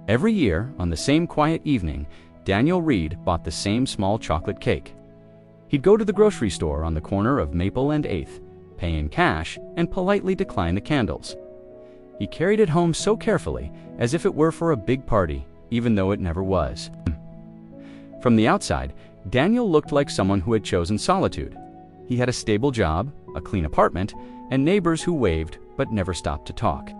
Every year, on the same quiet evening, Daniel Reed bought the same small chocolate cake. He'd go to the grocery store on the corner of Maple and 8th, pay in cash, and politely decline the candles. He carried it home so carefully, as if it were for a big party, even though it never was. From the outside, Daniel looked like someone who had chosen solitude. He had a stable job, a clean apartment, and neighbors who waved but never stopped to talk.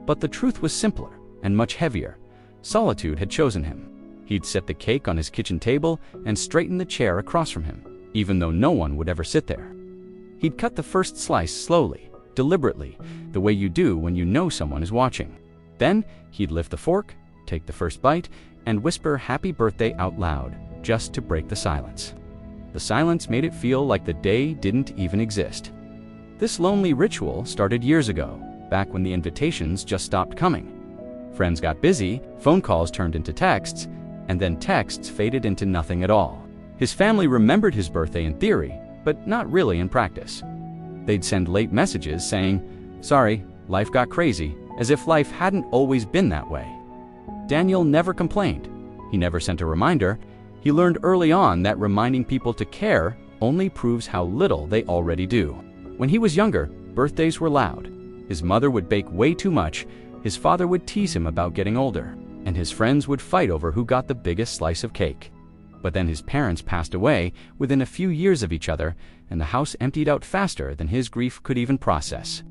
But the truth was simpler and much heavier. Solitude had chosen him. He'd set the cake on his kitchen table and straighten the chair across from him, even though no one would ever sit there. He'd cut the first slice slowly, deliberately, the way you do when you know someone is watching. Then he'd lift the fork, take the first bite, and whisper "Happy Birthday" out loud, just to break the silence. The silence made it feel like the day didn't even exist. This lonely ritual started years ago, back when the invitations just stopped coming. Friends got busy, phone calls turned into texts, and then texts faded into nothing at all. His family remembered his birthday in theory, but not really in practice. They'd send late messages saying, "Sorry, life got crazy," as if life hadn't always been that way. Daniel never complained. He never sent a reminder. He learned early on that reminding people to care only proves how little they already do. When he was younger, birthdays were loud. His mother would bake way too much, his father would tease him about getting older, and his friends would fight over who got the biggest slice of cake. But then his parents passed away within a few years of each other, and the house emptied out faster than his grief could even process.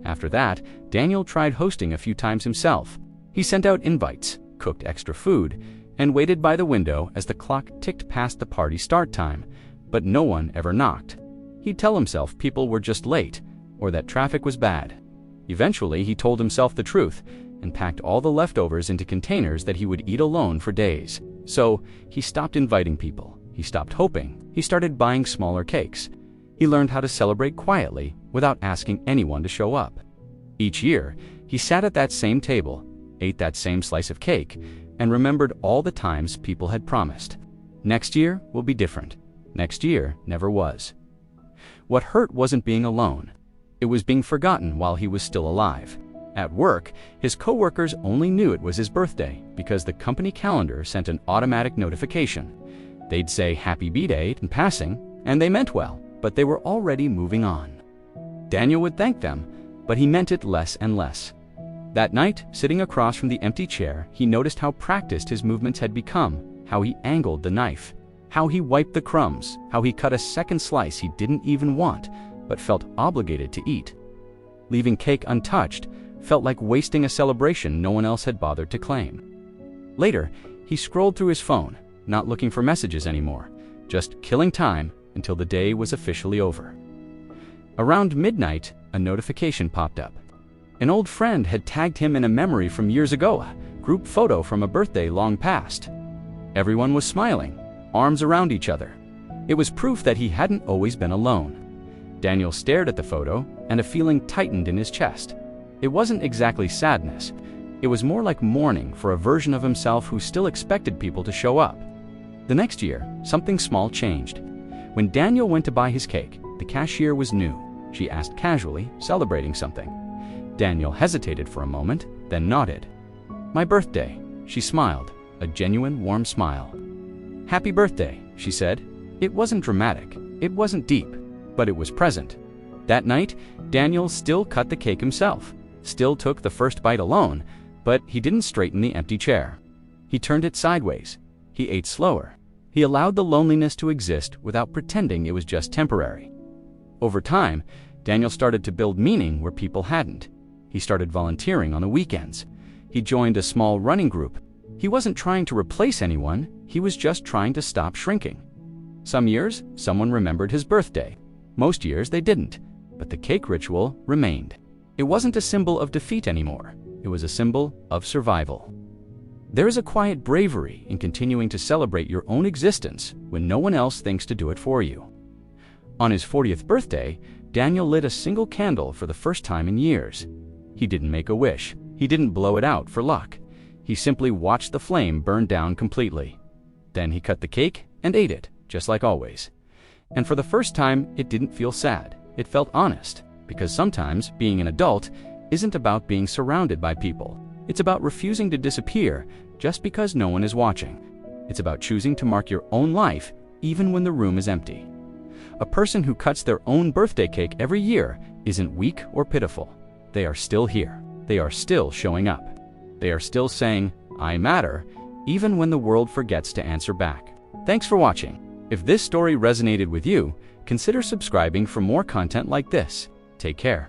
After that, Daniel tried hosting a few times himself. He sent out invites, cooked extra food, and waited by the window as the clock ticked past the party start time, but no one ever knocked. He'd tell himself people were just late, or that traffic was bad. Eventually, he told himself the truth and packed all the leftovers into containers that he would eat alone for days. So, he stopped inviting people. He stopped hoping. He started buying smaller cakes. He learned how to celebrate quietly without asking anyone to show up. Each year, he sat at that same table, ate that same slice of cake, and remembered all the times people had promised. Next year will be different. Next year never was. What hurt wasn't being alone. It was being forgotten while he was still alive. At work, his coworkers only knew it was his birthday because the company calendar sent an automatic notification. They'd say "Happy B-Day" in passing, and they meant well, but they were already moving on. Daniel would thank them, but he meant it less and less. That night, sitting across from the empty chair, he noticed how practiced his movements had become, how he angled the knife, how he wiped the crumbs, how he cut a second slice he didn't even want, but felt obligated to eat. Leaving cake untouched felt like wasting a celebration no one else had bothered to claim. Later, he scrolled through his phone, not looking for messages anymore, just killing time until the day was officially over. Around midnight, a notification popped up. An old friend had tagged him in a memory from years ago, a group photo from a birthday long past. Everyone was smiling, arms around each other. It was proof that he hadn't always been alone. Daniel stared at the photo, and a feeling tightened in his chest. It wasn't exactly sadness. It was more like mourning for a version of himself who still expected people to show up. The next year, something small changed. When Daniel went to buy his cake, the cashier was new. She asked casually, celebrating something. Daniel hesitated for a moment, then nodded. "My birthday," she smiled, a genuine warm smile. "Happy birthday," she said. It wasn't dramatic, it wasn't deep, but it was present. That night, Daniel still cut the cake himself, still took the first bite alone, but he didn't straighten the empty chair. He turned it sideways. He ate slower. He allowed the loneliness to exist without pretending it was just temporary. Over time, Daniel started to build meaning where people hadn't. He started volunteering on the weekends. He joined a small running group. He wasn't trying to replace anyone, he was just trying to stop shrinking. Some years, someone remembered his birthday. Most years, they didn't, but the cake ritual remained. It wasn't a symbol of defeat anymore. It was a symbol of survival. There is a quiet bravery in continuing to celebrate your own existence when no one else thinks to do it for you. On his 40th birthday, Daniel lit a single candle for the first time in years. He didn't make a wish. He didn't blow it out for luck. He simply watched the flame burn down completely. Then he cut the cake and ate it, just like always. And for the first time, it didn't feel sad. It felt honest, because sometimes being an adult isn't about being surrounded by people. It's about refusing to disappear just because no one is watching. It's about choosing to mark your own life even when the room is empty. A person who cuts their own birthday cake every year isn't weak or pitiful. They are still here. They are still showing up. They are still saying, "I matter," even when the world forgets to answer back. Thanks for watching. If this story resonated with you, consider subscribing for more content like this. Take care.